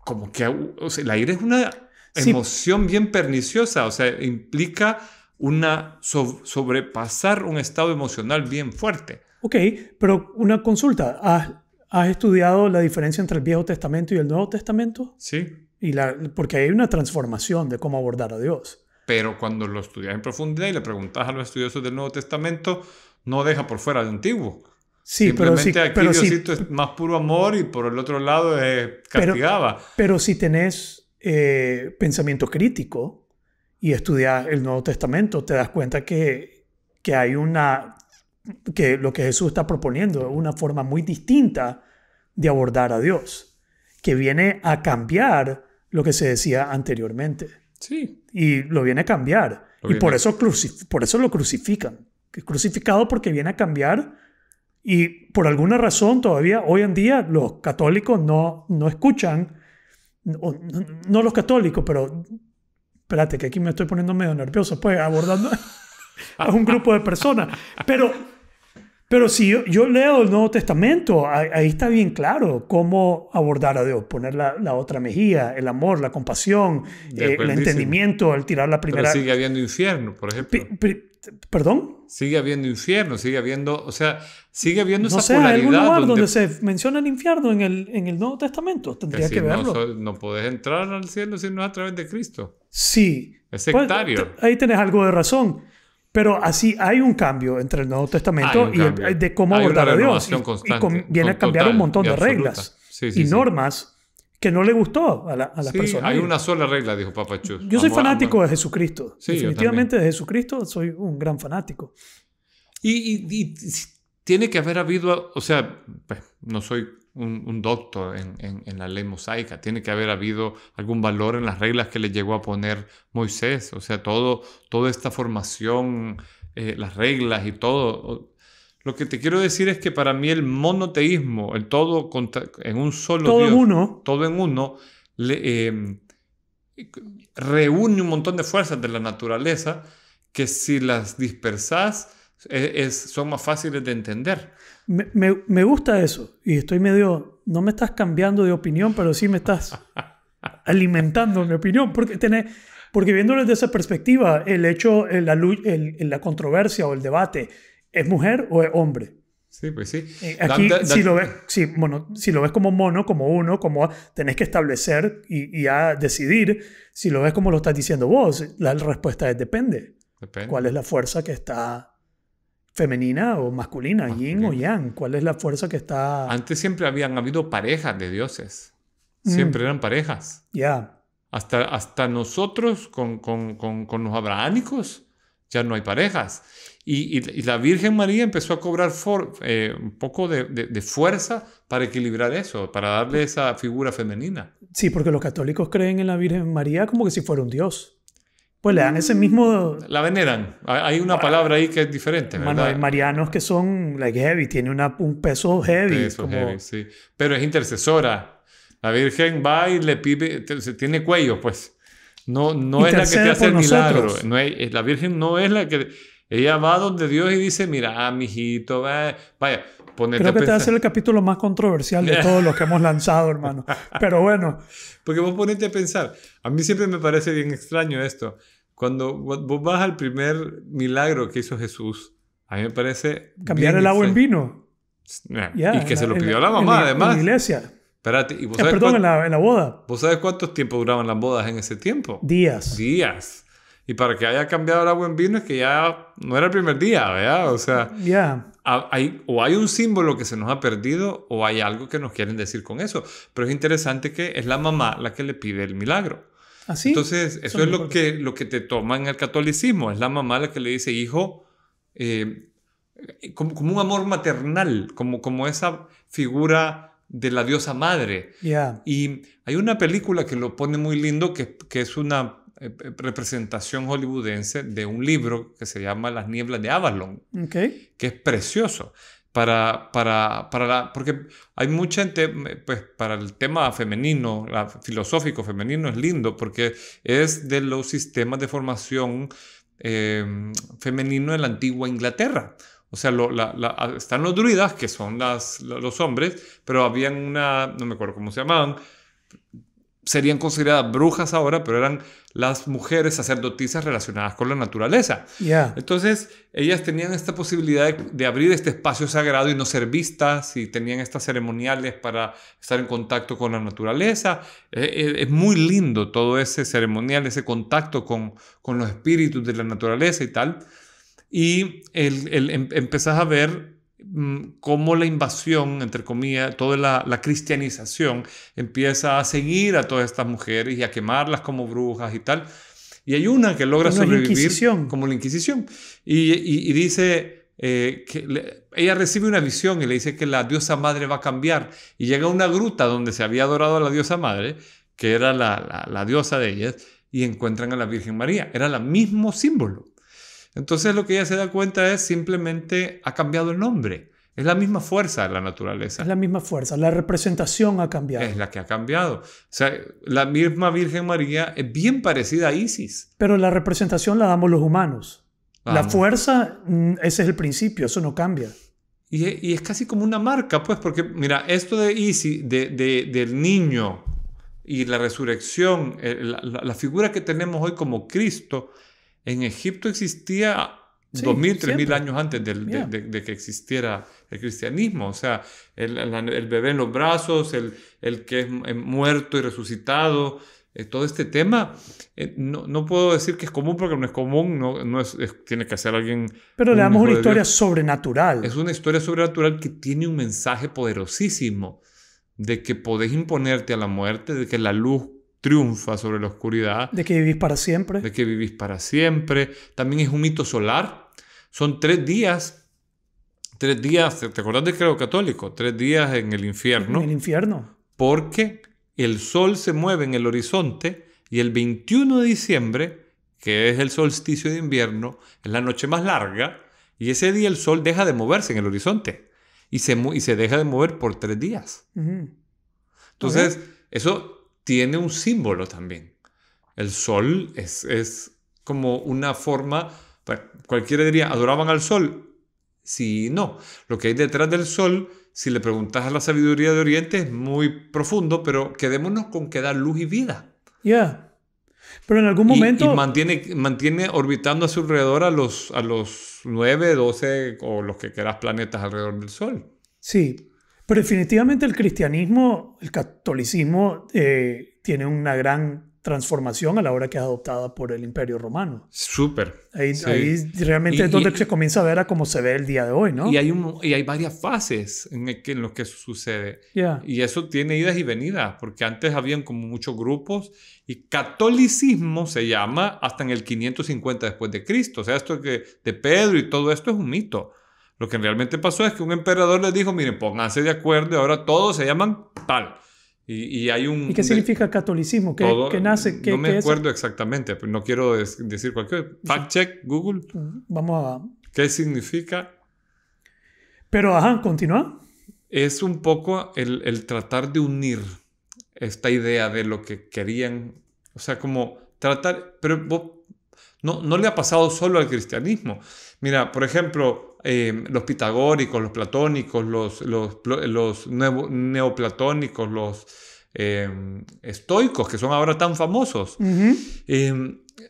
Como que, o sea, la ira es una emoción bien perniciosa, o sea, implica sobrepasar un estado emocional bien fuerte. Ok, pero una consulta. ¿Has estudiado la diferencia entre el Viejo Testamento y el Nuevo Testamento? Sí. Porque hay una transformación de cómo abordar a Dios. Pero cuando lo estudias en profundidad y le preguntas a los estudiosos del Nuevo Testamento, no deja por fuera el Antiguo. Sí, simplemente aquí pero Diosito es más puro amor y por el otro lado castigaba. Pero si tenés pensamiento crítico y estudias el Nuevo Testamento, te das cuenta que hay que lo que Jesús está proponiendo es una forma muy distinta de abordar a Dios, que viene a cambiar lo que se decía anteriormente. Sí. Y lo viene a cambiar. Por eso lo crucifican. Es crucificado porque viene a cambiar. Y por alguna razón todavía hoy en día los católicos no escuchan, no los católicos, pero espérate que aquí me estoy poniendo medio nervioso, pues abordando a un grupo de personas. Pero si yo leo el Nuevo Testamento, ahí está bien claro cómo abordar a Dios, poner la otra mejilla, el amor, la compasión, el entendimiento, el tirar la primera... Pero sigue habiendo infierno, por ejemplo. ¿Perdón? Sigue habiendo infierno, sigue habiendo esa polaridad. ¿Hay algún lugar donde se menciona el infierno en el Nuevo Testamento? Tendría que verlo. No puedes entrar al cielo si no es a través de Cristo. Sí. Es sectario. Ahí tenés algo de razón. Pero así hay un cambio entre el Nuevo Testamento y de cómo abordar a Dios. Viene a cambiar un montón de reglas y normas que no le gustó a las personas. Hay una sola regla, dijo Papa Chus. Yo soy fanático de Jesucristo. Sí, definitivamente de Jesucristo soy un gran fanático. Y tiene que haber habido, o sea, pues, no soy un doctor en la ley mosaica, tiene que haber habido algún valor en las reglas que le llegó a poner Moisés, o sea, toda esta formación, las reglas y todo. Lo que te quiero decir es que para mí el monoteísmo, el todo en un solo todo Dios, todo en uno, reúne un montón de fuerzas de la naturaleza que si las dispersas son más fáciles de entender. Me gusta eso y estoy medio... No me estás cambiando de opinión, pero sí me estás alimentando mi opinión. Porque viéndolo desde esa perspectiva, el hecho, la controversia o el debate, ¿es mujer o es hombre? Sí, pues sí. Aquí, si lo ves como mono, como uno, como tenés que establecer y a decidir, si lo ves como lo estás diciendo vos, la respuesta es depende. ¿Cuál es la fuerza que está... femenina o masculina, yin o yang? ¿Cuál es la fuerza que está...? Antes siempre habían habido parejas de dioses. Siempre eran parejas. Ya. Hasta nosotros con los abrahámicos ya no hay parejas. Y la Virgen María empezó a cobrar un poco de fuerza para equilibrar eso, para darle esa figura femenina. Sí, porque los católicos creen en la Virgen María como que si fuera un dios. Pues le dan ese mismo... La veneran. Hay una palabra ahí que es diferente, ¿verdad? Hay marianos que son heavy, tiene un peso heavy. Heavy, sí. Pero es intercesora. La Virgen va y le pide... Tiene cuello, pues. No es la que te hace el milagro. La Virgen no es la que... Ella va donde Dios y dice, mira, mijito, vaya, ponete Creo que te va a ser el capítulo más controversial de todos los que hemos lanzado, hermano. Pero bueno. Porque vos ponete a pensar. A mí siempre me parece bien extraño esto. Cuando vos vas al primer milagro que hizo Jesús, a mí me parece... Cambiar el agua en vino. Y que se lo pidió a la mamá, además. En la iglesia. Espérate, ¿y vos sabes en la boda. ¿Vos sabés cuántos tiempos duraban las bodas en ese tiempo? Días. Y para que haya cambiado el agua en vino es que ya no era el primer día, ¿verdad? O sea, hay un símbolo que se nos ha perdido o hay algo que nos quieren decir con eso. Pero es interesante que es la mamá la que le pide el milagro. ¿Así? Entonces, eso es lo que te toma en el catolicismo. Es la mamá la que le dice, hijo, como un amor maternal, como esa figura de la diosa madre. Y hay una película que lo pone muy lindo, que es una representación hollywoodense de un libro que se llama Las nieblas de Avalon, que es precioso. Porque hay mucha gente, pues para el tema femenino, filosófico femenino es lindo porque es de los sistemas de formación femenino de la antigua Inglaterra. O sea, están los druidas, que son los hombres, pero habían no me acuerdo cómo se llamaban, serían consideradas brujas ahora, pero eran las mujeres sacerdotisas relacionadas con la naturaleza. Yeah. Entonces, ellas tenían esta posibilidad de abrir este espacio sagrado y no ser vistas, y tenían estas ceremoniales para estar en contacto con la naturaleza. Es muy lindo todo ese ceremonial, ese contacto con los espíritus de la naturaleza y tal. Y empezás a ver cómo la invasión, entre comillas, toda la cristianización empieza a seguir a todas estas mujeres y a quemarlas como brujas y tal. Y hay una que logra sobrevivir como la Inquisición. Y dice que ella recibe una visión y le dice que la diosa madre va a cambiar. Y llega a una gruta donde se había adorado a la diosa madre, que era la diosa de ellas, y encuentran a la Virgen María. Era el mismo símbolo. Entonces lo que ella se da cuenta es simplemente ha cambiado el nombre. Es la misma fuerza de la naturaleza. Es la misma fuerza. La representación ha cambiado. Es la que ha cambiado. O sea, la misma Virgen María es bien parecida a Isis. Pero la representación la damos los humanos. La fuerza, ese es el principio. Eso no cambia. Y es casi como una marca, pues, porque mira, esto de Isis, del niño y la resurrección, la figura que tenemos hoy como Cristo, en Egipto existía 2.000, 3.000 años antes de que existiera el cristianismo. O sea, el bebé en los brazos, el que es muerto y resucitado, todo este tema, no puedo decir que es común porque no es común, tiene que ser alguien... Pero le damos una historia sobrenatural. Es una historia sobrenatural que tiene un mensaje poderosísimo de que podés imponerte a la muerte, de que la luz triunfa sobre la oscuridad. De que vivís para siempre. De que vivís para siempre. También es un mito solar. Son 3 días. 3 días, ¿te acordás del credo católico? 3 días en el infierno. En el infierno. Porque el sol se mueve en el horizonte y el 21 de diciembre, que es el solsticio de invierno, es la noche más larga, y ese día el sol deja de moverse en el horizonte y se deja de mover por 3 días. Entonces, eso tiene un símbolo también. El sol es como una forma... Cualquiera diría, ¿adoraban al sol? Sí y no. Lo que hay detrás del sol, si le preguntas a la sabiduría de Oriente, es muy profundo, pero quedémonos con que da luz y vida. Ya. Pero en algún momento... Y mantiene orbitando a su alrededor a los 9, 12 o los que quieras planetas alrededor del sol. Sí. Pero definitivamente el cristianismo, el catolicismo, tiene una gran transformación a la hora que es adoptada por el Imperio Romano. Súper. Ahí realmente es donde se comienza a ver a cómo se ve el día de hoy, ¿no? Y hay varias fases en lo que eso sucede. Yeah. Y eso tiene idas y venidas, porque antes habían como muchos grupos, y catolicismo se llama hasta en el 550 después de Cristo. O sea, esto de Pedro y todo esto es un mito. Lo que realmente pasó es que un emperador les dijo, miren, pónganse de acuerdo y ahora todos se llaman tal. Y hay un... ¿Y qué significa catolicismo? ¿Qué nace? No me acuerdo exactamente, pero no quiero decir cualquier... Fact check, Google. Vamos a... ¿Qué significa? Pero, continúa. Es un poco el tratar de unir esta idea de lo que querían. O sea, como tratar... Pero no le ha pasado solo al cristianismo. Mira, por ejemplo, los pitagóricos, los platónicos, los neoplatónicos, los estoicos, que son ahora tan famosos,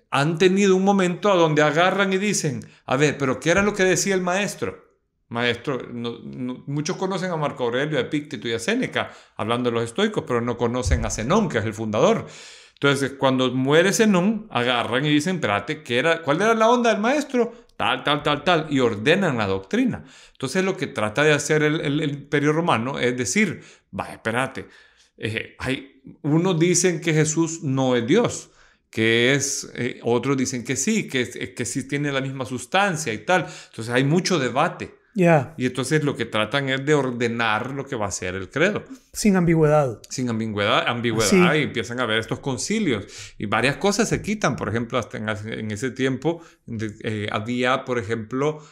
han tenido un momento a donde agarran y dicen, a ver, pero ¿qué era lo que decía el maestro? Muchos conocen a Marco Aurelio, a Epícteto y a Séneca, hablando de los estoicos, pero no conocen a Zenón, que es el fundador. Entonces, cuando muere Zenón, agarran y dicen, espérate, ¿cuál era la onda del maestro? Tal, y ordenan la doctrina. Entonces, lo que trata de hacer el Imperio Romano es decir, espérate, unos dicen que Jesús no es Dios, otros dicen que sí, que sí tiene la misma sustancia y tal. Entonces, hay mucho debate. Yeah. Y entonces lo que tratan es de ordenar lo que va a ser el credo. Sin ambigüedad. Sin ambigüedad. Sí. Y empiezan a ver estos concilios. Y varias cosas se quitan. Por ejemplo, hasta en ese tiempo había, por ejemplo,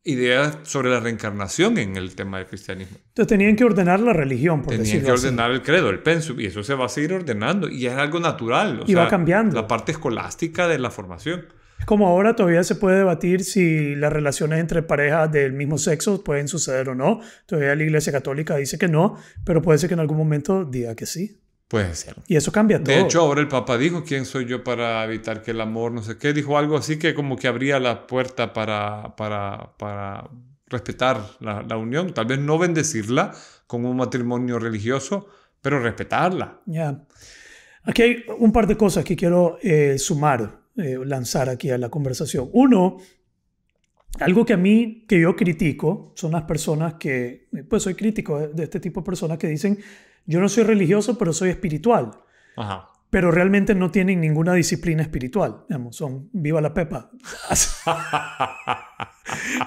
ideas sobre la reencarnación en el tema del cristianismo. Entonces tenían que ordenar la religión, por decirlo así. Tenían que ordenar el credo, el pensum. Y eso se va a seguir ordenando. Y es algo natural. Va cambiando. La parte escolástica de la formación. Es como ahora todavía se puede debatir si las relaciones entre parejas del mismo sexo pueden suceder o no. Todavía la Iglesia Católica dice que no, pero puede ser que en algún momento diga que sí. Puede ser. Y eso cambia todo. De hecho, ahora el Papa dijo, ¿quién soy yo para evitar que el amor, no sé qué? Dijo algo así que como que abría la puerta para respetar la unión. Tal vez no bendecirla como un matrimonio religioso, pero respetarla. Ya. Aquí hay un par de cosas que quiero lanzar aquí a la conversación. Uno, algo que yo critico son las personas que, pues soy crítico de este tipo de personas que dicen, yo no soy religioso, pero soy espiritual. Ajá. Pero realmente no tienen ninguna disciplina espiritual. Digamos, son viva la pepa.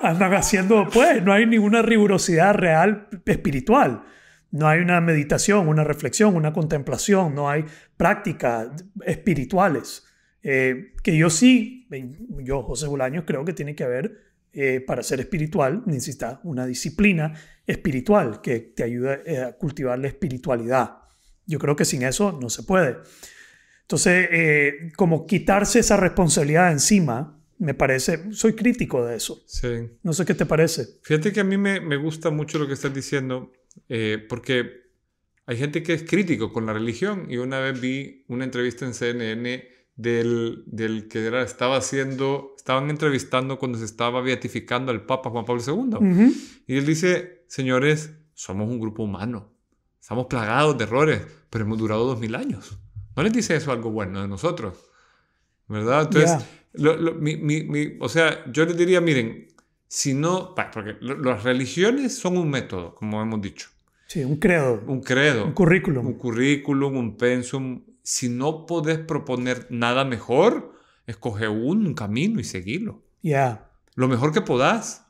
Andan haciendo, pues, no hay ninguna rigurosidad real espiritual. No hay una meditación, una reflexión, una contemplación. No hay prácticas espirituales. Que yo sí, yo, José Bolaños, creo que tiene que haber, para ser espiritual, necesitas una disciplina espiritual que te ayude a cultivar la espiritualidad. Yo creo que sin eso no se puede. Entonces, como quitarse esa responsabilidad encima, me parece, soy crítico de eso. Sí. No sé qué te parece. Fíjate que a mí me gusta mucho lo que estás diciendo, porque hay gente que es crítico con la religión, y una vez vi una entrevista en CNN del que estaban entrevistando cuando se estaba beatificando al Papa Juan Pablo II. Uh-huh. Y él dice, señores, somos un grupo humano, estamos plagados de errores, pero hemos durado 2000 años. ¿No les dice eso algo bueno de nosotros? ¿Verdad? Entonces, o sea, yo les diría, miren, si no, porque las religiones son un método, como hemos dicho. Sí, un credo. Un credo. Un currículum. Un currículum, un pensum. Si no podés proponer nada mejor, escoge un camino y seguilo. Ya. Lo mejor que podás.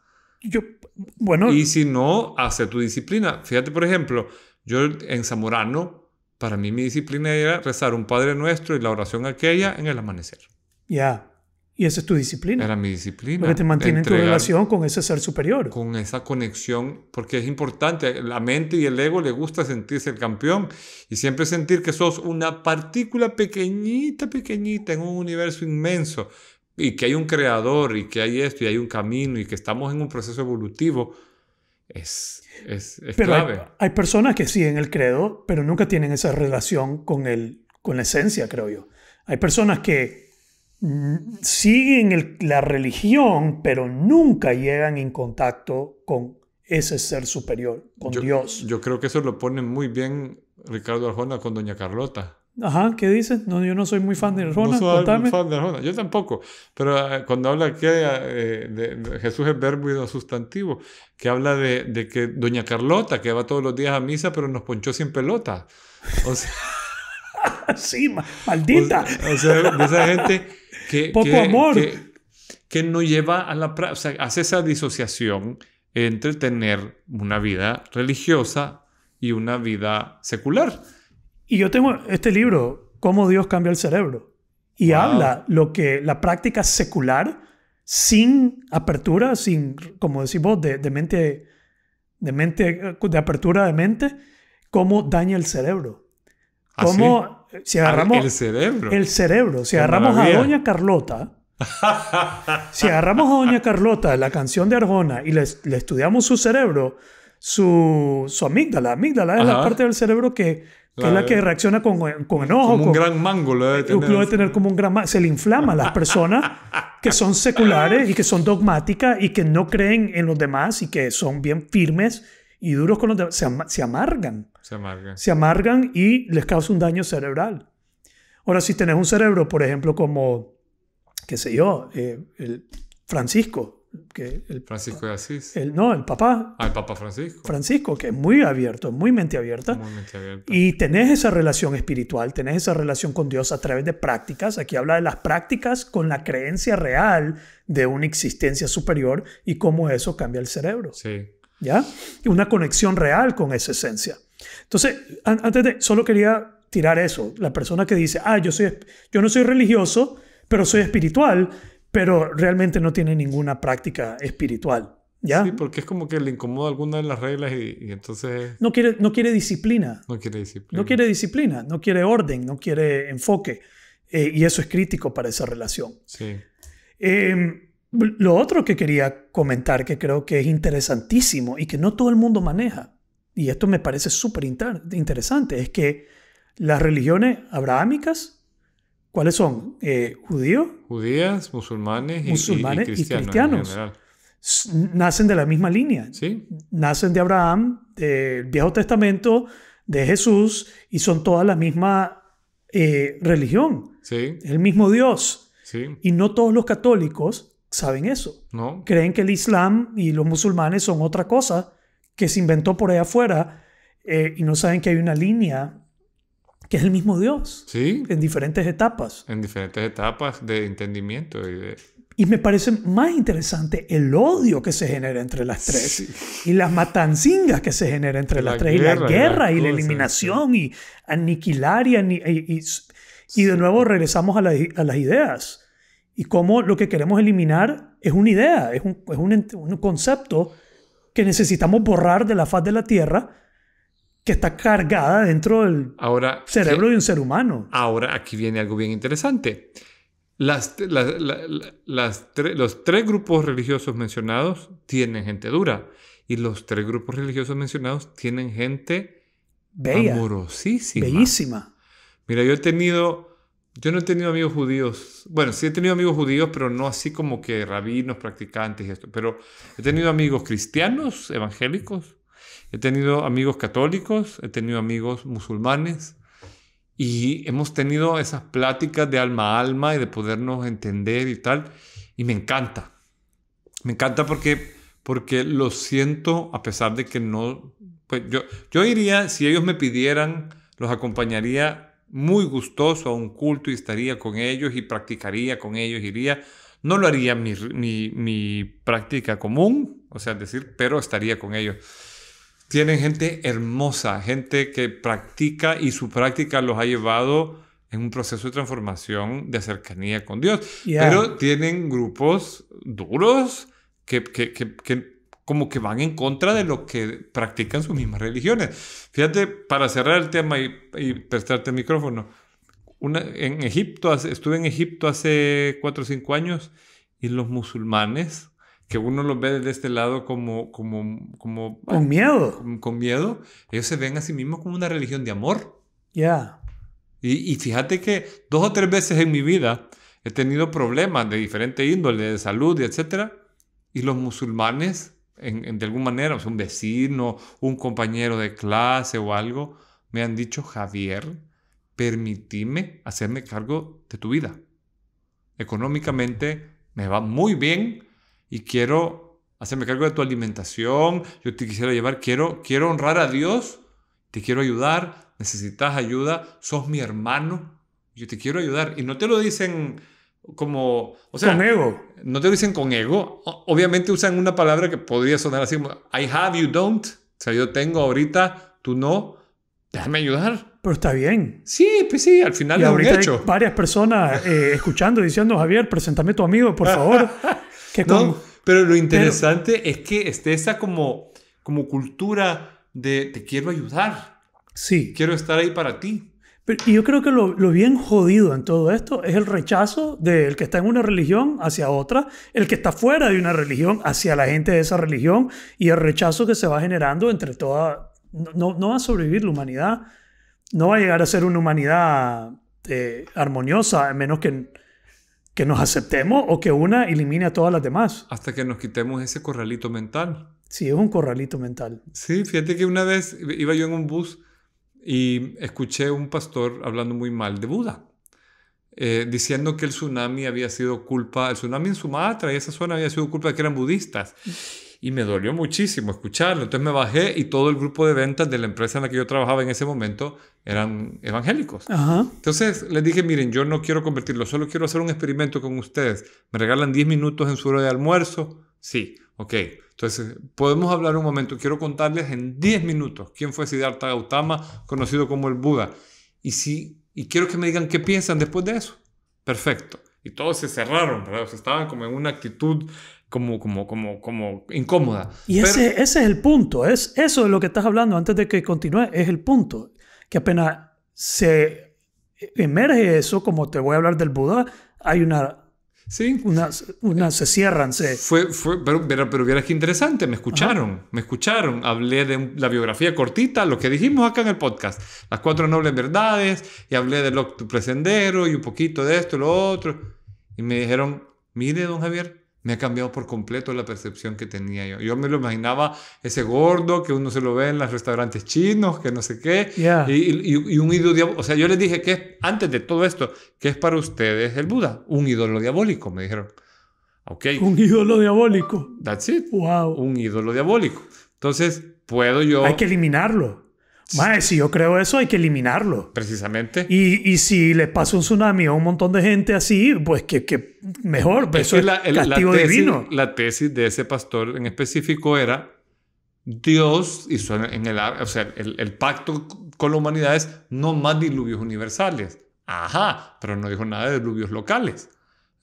Bueno. Y si no, hace tu disciplina. Fíjate, por ejemplo, yo en Zamorano, para mí mi disciplina era rezar un Padre Nuestro y la oración aquella en el amanecer. Ya. Y esa es tu disciplina. Era mi disciplina. Porque te mantiene en tu relación con ese ser superior. Con esa conexión, porque es importante. La mente y el ego le gusta sentirse el campeón y siempre sentir que sos una partícula pequeñita, pequeñita en un universo inmenso y que hay un creador y que hay esto y hay un camino y que estamos en un proceso evolutivo. Es clave. Hay personas que siguen el credo, pero nunca tienen esa relación con la esencia, creo yo. Hay personas que siguen la religión, pero nunca llegan en contacto con ese ser superior, con Dios. Yo creo que eso lo pone muy bien Ricardo Arjona con Doña Carlota. Ajá, ¿qué dices? No, yo no soy muy fan de Arjona. No soy muy fan de Arjona, yo tampoco. Pero cuando habla aquí de Jesús es verbo y no sustantivo, que habla de que Doña Carlota, que va todos los días a misa, pero nos ponchó sin pelota. O sea, sí, maldita. O sea, de esa gente amor. Que no lleva a la práctica, o sea, hace esa disociación entre tener una vida religiosa y una vida secular. Y yo tengo este libro, Cómo Dios cambia el cerebro, y habla la práctica secular sin apertura, sin, como decís vos, de apertura de mente, cómo daña el cerebro. Cómo, si agarramos el cerebro, si agarramos a Doña Carlota, la canción de Arjona, y le estudiamos su cerebro, su amígdala es la parte del cerebro que es la que reacciona con enojo. Como un gran mango lo debe tener. Como un gran mango. Se le inflama a las personas que son seculares y que son dogmáticas y que no creen en los demás y que son bien firmes y duros con los demás. Se amargan. Se amargan y les causa un daño cerebral. Ahora, si tenés un cerebro, por ejemplo, como, qué sé yo, el Francisco. Francisco de Asís. El Papa. El Papa Francisco. Francisco, que es muy abierto, muy mente abierta. Muy mente abierta. Y tenés esa relación espiritual, tenés esa relación con Dios a través de prácticas. Aquí habla de las prácticas con la creencia real de una existencia superior y cómo eso cambia el cerebro. Sí. ¿Ya? Una conexión real con esa esencia. Entonces, solo quería tirar eso. La persona que dice, yo no soy religioso, pero soy espiritual, pero realmente no tiene ninguna práctica espiritual. ¿Ya? Sí, porque es como que le incomoda alguna de las reglas y entonces... No quiere disciplina. No quiere disciplina. No quiere disciplina, no quiere orden, no quiere enfoque. Y eso es crítico para esa relación. Sí. Lo otro que quería comentar, que creo que es interesantísimo y que no todo el mundo maneja, y esto me parece súper interesante, es que Las religiones abrahámicas, ¿cuáles son? Judíos, Judías, musulmanes y y cristianos. cristianos. En general. Nacen de la misma línea. Sí, Nacen de Abraham, del Viejo Testamento, de Jesús, y son toda la misma religión. sí, El mismo Dios. sí. Y no todos los católicos saben eso. No, Creen que el Islam y los musulmanes son otra cosa que se inventó por allá afuera, y no saben que hay una línea que es el mismo Dios sí. en diferentes etapas. En diferentes etapas de entendimiento y de... Y me parece más interesante el odio que se genera entre las tres. Sí. Y las matanzingas que se genera entre las tres. Y la guerra y la eliminación. Sí. Y aniquilar y de nuevo regresamos a las ideas. Y cómo lo que queremos eliminar es una idea. Es un concepto que necesitamos borrar de la faz de la Tierra, que está cargada dentro del cerebro de un ser humano. Ahora aquí viene algo bien interesante. Los tres grupos religiosos mencionados tienen gente dura. Y los tres grupos religiosos mencionados tienen gente bella, amorosísima. Bellísima. Mira, yo no he tenido amigos judíos. Bueno, sí he tenido amigos judíos, pero no así como que rabinos, practicantes y esto. Pero he tenido amigos cristianos, evangélicos. He tenido amigos católicos. He tenido amigos musulmanes. Y hemos tenido esas pláticas de alma a alma y de podernos entender y tal. Y me encanta. Me encanta porque lo siento, a pesar de que no... Pues yo iría, si ellos me pidieran, los acompañaría muy gustoso a un culto y estaría con ellos y practicaría con ellos, iría. No lo haría mi práctica común, o sea, es decir, pero estaría con ellos. Tienen gente hermosa, gente que practica y su práctica los ha llevado en un proceso de transformación, de cercanía con Dios. Yeah. Pero tienen grupos duros que como que van en contra de lo que practican sus mismas religiones. Fíjate, para cerrar el tema y prestarte el micrófono, estuve en Egipto hace 4 o 5 años y los musulmanes, que uno los ve desde este lado como con miedo. Con miedo. Ellos se ven a sí mismos como una religión de amor. Ya. Yeah. Y fíjate que 2 o 3 veces en mi vida he tenido problemas de diferente índole, de salud y etcétera. Y los musulmanes, de alguna manera, o sea, un vecino, un compañero de clase o algo, me han dicho: Javier, permitime hacerme cargo de tu vida. Económicamente me va muy bien. Y quiero hacerme cargo de tu alimentación, yo te quisiera llevar, quiero honrar a Dios, te quiero ayudar, necesitas ayuda, sos mi hermano, yo te quiero ayudar. Y no te lo dicen como... O sea, con ego. No te lo dicen con ego. Obviamente usan una palabra que podría sonar así como I have, you don't. O sea, yo tengo ahorita, tú no. Déjame ayudar. Pero está bien. Sí, pues sí, al final es un hecho. Hay varias personas escuchando, diciendo: Javier, preséntame a tu amigo, por favor. No, pero lo interesante es que esté esa como cultura de te quiero ayudar. Sí. Quiero estar ahí para ti. Y yo creo que lo bien jodido en todo esto es el rechazo del que está en una religión hacia otra, el que está fuera de una religión hacia la gente de esa religión, y el rechazo que se va generando entre todas. No va a sobrevivir la humanidad. No va a llegar a ser una humanidad armoniosa, a menos que nos aceptemos o que una elimine a todas las demás. Hasta que nos quitemos ese corralito mental. Sí, es un corralito mental. Sí, fíjate que una vez iba yo en un bus y escuché a un pastor hablando muy mal de Buda, diciendo que el tsunami había sido culpa, el tsunami en Sumatra y esa zona había sido culpa de que eran budistas. Y me dolió muchísimo escucharlo. Entonces me bajé y todo el grupo de ventas de la empresa en la que yo trabajaba en ese momento eran evangélicos. Ajá. Entonces les dije: miren, yo no quiero convertirlo, solo quiero hacer un experimento con ustedes. ¿Me regalan 10 minutos en su hora de almuerzo? Sí, ok. Entonces, podemos hablar un momento. Quiero contarles en 10 minutos quién fue Siddhartha Gautama, conocido como el Buda. Y quiero que me digan qué piensan después de eso. Perfecto. Y todos se cerraron, ¿verdad? O sea, estaban como en una actitud como incómoda. Y ese es el punto. Es eso de lo que estás hablando antes de que continúe. Es el punto. Que apenas se emerge eso, como te voy a hablar del Buda, hay una Sí. Se cierran. Pero vieras qué interesante, me escucharon. Hablé de la biografía cortita, lo que dijimos acá en el podcast, las 4 nobles verdades, y hablé del octuple sendero y un poquito de esto y lo otro. Y me dijeron, mire, don Javier, me ha cambiado por completo la percepción que tenía yo. Yo me lo imaginaba ese gordo que uno se lo ve en los restaurantes chinos, que no sé qué, y un ídolo diabólico. O sea, yo les dije que antes de todo esto, ¿qué es para ustedes el Buda? Un ídolo diabólico, me dijeron. Okay. Un ídolo diabólico. That's it. Wow. Un ídolo diabólico. Entonces, puedo yo... Hay que eliminarlo. Mae, si yo creo eso, hay que eliminarlo. Precisamente. Y si les pasa un tsunami a un montón de gente así, pues que mejor. Pues eso es castigo divino. La tesis de ese pastor en específico era Dios hizo el pacto con la humanidad es no más diluvios universales. Ajá, pero no dijo nada de diluvios locales.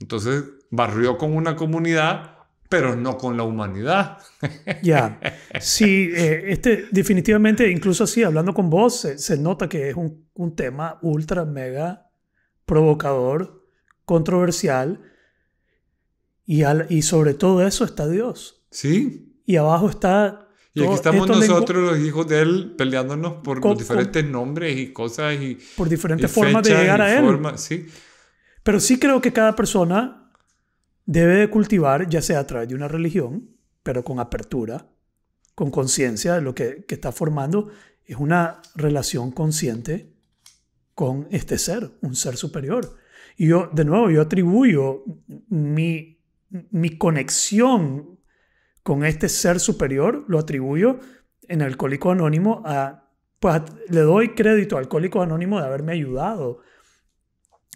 Entonces barrió con una comunidad, pero no con la humanidad. Ya. Sí, definitivamente, incluso así, hablando con vos, se nota que es un tema ultra, mega provocador, controversial, y sobre todo eso está Dios. Sí. Y abajo está... Y aquí estamos nosotros, los hijos de él, peleándonos por los diferentes nombres y cosas y por diferentes formas de llegar a él. Sí. Pero sí creo que cada persona debe de cultivar, ya sea a través de una religión, pero con apertura, con conciencia de lo que está formando, es una relación consciente con este ser, un ser superior. Y yo, de nuevo, yo atribuyo mi conexión con este ser superior, lo atribuyo en Alcohólicos Anónimos pues le doy crédito a Alcohólicos Anónimos de haberme ayudado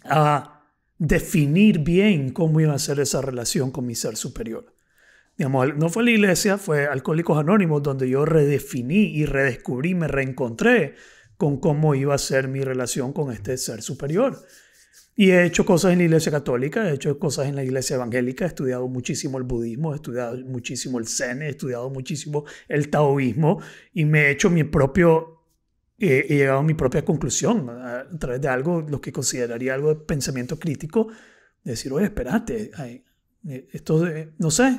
a definir bien cómo iba a ser esa relación con mi ser superior. Digamos, no fue la iglesia, fue Alcohólicos Anónimos donde yo redefiní y redescubrí, me reencontré con cómo iba a ser mi relación con este ser superior. Y he hecho cosas en la iglesia católica, he hecho cosas en la iglesia evangélica, he estudiado muchísimo el budismo, he estudiado muchísimo el zen, he estudiado muchísimo el taoísmo y me he hecho he llegado a mi propia conclusión a través de algo, lo que consideraría algo de pensamiento crítico, de decir, oye, espérate, esto, no sé.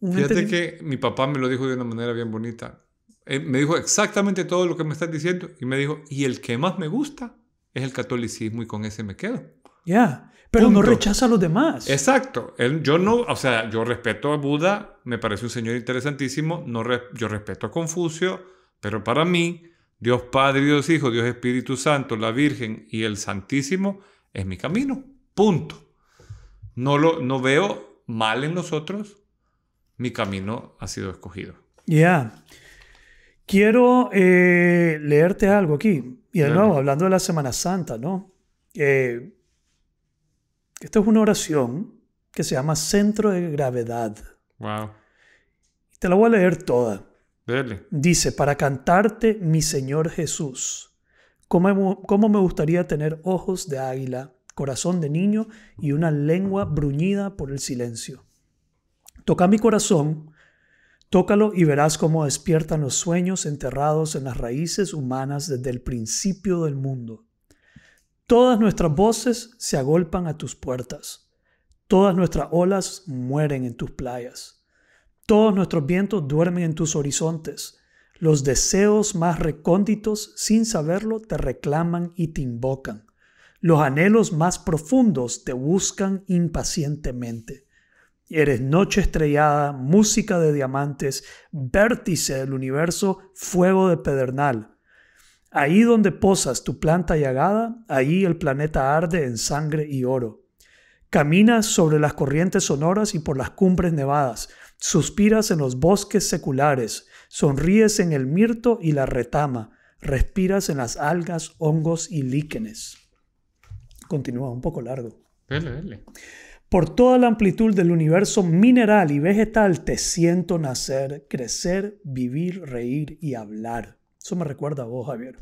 Fíjate que mi papá me lo dijo de una manera bien bonita. Me dijo exactamente todo lo que me estás diciendo y me dijo, y el que más me gusta es el catolicismo y con ese me quedo. Ya, pero Punto. no rechaza a los demás. Exacto. Yo respeto a Buda, me parece un señor interesantísimo, yo respeto a Confucio, pero para mí, Dios Padre, Dios Hijo, Dios Espíritu Santo, la Virgen y el Santísimo es mi camino. Punto. No veo mal en los otros. Mi camino ha sido escogido. Ya. Quiero leerte algo aquí. Y de nuevo, hablando de la Semana Santa, ¿no? Esta es una oración que se llama Centro de Gravedad. Wow. Te la voy a leer toda. Dele. Dice, para cantarte, mi Señor Jesús, ¿cómo me gustaría tener ojos de águila, corazón de niño y una lengua bruñida por el silencio? Toca mi corazón, tócalo y verás cómo despiertan los sueños enterrados en las raíces humanas desde el principio del mundo. Todas nuestras voces se agolpan a tus puertas. Todas nuestras olas mueren en tus playas. Todos nuestros vientos duermen en tus horizontes. Los deseos más recónditos, sin saberlo, te reclaman y te invocan. Los anhelos más profundos te buscan impacientemente. Eres noche estrellada, música de diamantes, vértice del universo, fuego de pedernal. Ahí donde posas tu planta llagada, ahí el planeta arde en sangre y oro. Caminas sobre las corrientes sonoras y por las cumbres nevadas. Suspiras en los bosques seculares. Sonríes en el mirto y la retama. Respiras en las algas, hongos y líquenes. Continúa, un poco largo. Dele. Por toda la amplitud del universo mineral y vegetal te siento nacer, crecer, vivir, reír y hablar. Eso me recuerda a vos, Javier.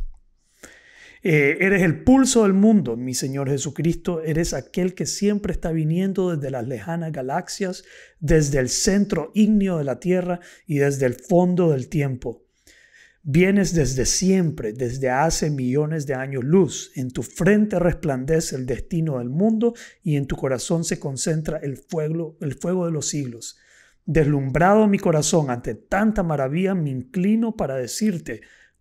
Eres el pulso del mundo, mi Señor Jesucristo. Eres aquel que siempre está viniendo desde las lejanas galaxias, desde el centro ígneo de la Tierra y desde el fondo del tiempo. Vienes desde siempre, desde hace millones de años luz. En tu frente resplandece el destino del mundo y en tu corazón se concentra el fuego de los siglos. Deslumbrado mi corazón ante tanta maravilla, me inclino para decirte,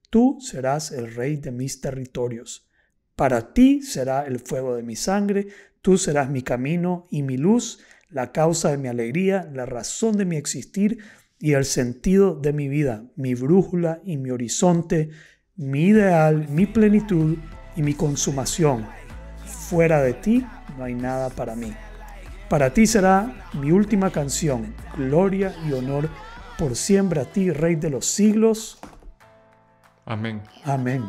tú serás el rey de mis territorios. Para ti será el fuego de mi sangre, tú serás mi camino y mi luz, la causa de mi alegría, la razón de mi existir y el sentido de mi vida, mi brújula y mi horizonte, mi ideal, mi plenitud y mi consumación. Fuera de ti no hay nada para mí. Para ti será mi última canción, gloria y honor por siempre a ti, Rey de los siglos. Amén. Amén.